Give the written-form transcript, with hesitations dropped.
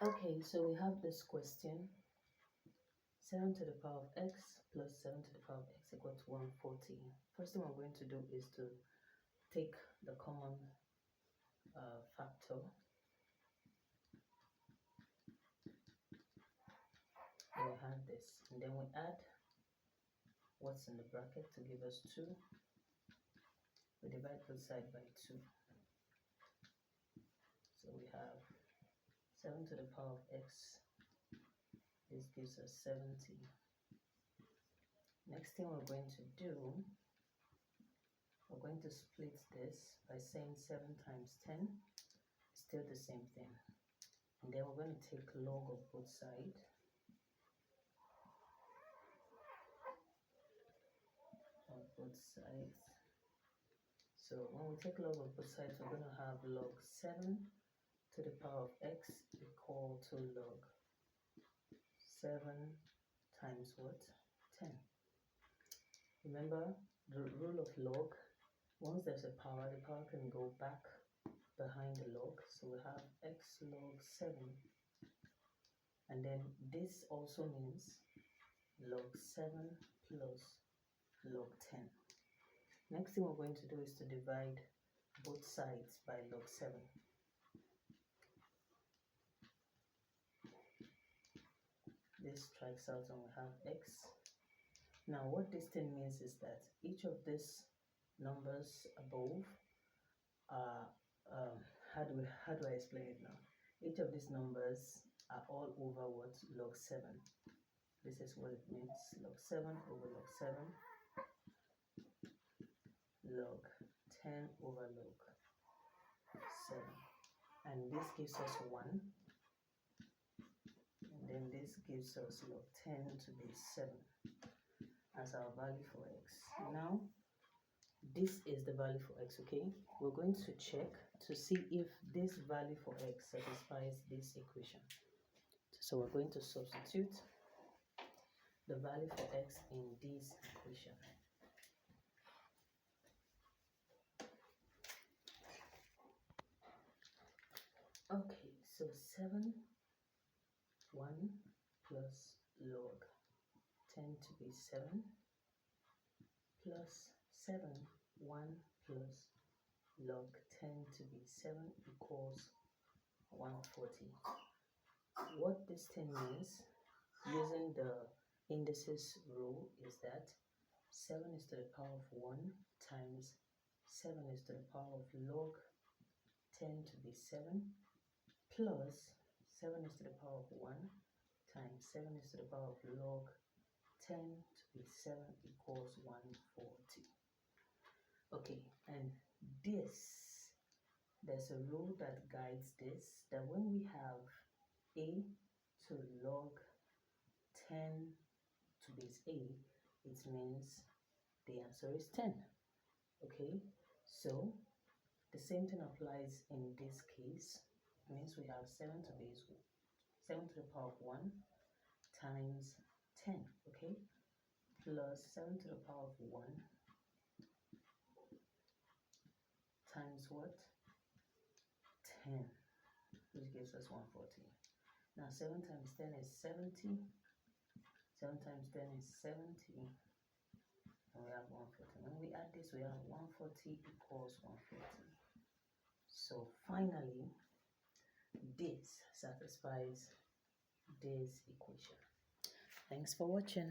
Okay, so we have this question. 7 to the power of x plus 7 to the power of x equal to 140. First thing we're going to do is to take the common factor. We have this, and then we add what's in the bracket to give us 2. We divide both sides by 2. So we have 7 to the power of x. This gives us 70. Next thing we're going to do, we're going to split this by saying 7 times 10 is still the same thing. And then we're going to take log of both sides. So when we take log of both sides, we're going to have log 7 to the power of x equal to log 7 times what? 10. Remember the rule of log, once there's a power, the power can go back behind the log. So we have x log 7. And then this also means log 7 plus log 10. Next thing we're going to do is to divide both sides by log 7. This strikes out and we have x. Now what this thing means is that each of these numbers above are, how do I explain it now? Each of these numbers are all over what? Log 7. This is what it means. Log 7 over log 7. Log 10 over log 7. And this gives us 1. And then this gives us log 10 to be 7 as our value for x. Now, this is the value for x, okay? We're going to check to see if this value for x satisfies this equation. So we're going to substitute the value for x in this equation. Okay, so 7, 1 plus log 10 to be 7 plus 7, 1 plus log 10 to be 7 equals 140. What this thing means, using the indices rule, is that 7 is to the power of 1 times 7 is to the power of log 10 to be 7 plus 7 is to the power of 1 times 7 is to the power of log 10 to be 7 equals 140. Okay, and this, there's a rule that guides this, that when we have a to log 10 to base a, it means the answer is 10. Okay, so the same thing applies in this case. It means we have 7 to base 7 to the power of 1 times 10, okay, plus 7 to the power of 1 times what? 10, which gives us 140. Now 7 times 10 is 70. 7 times 10 is 70. And we have 140. When we add this, we have 140 equals 140. So finally, this satisfies this equation. Thanks for watching.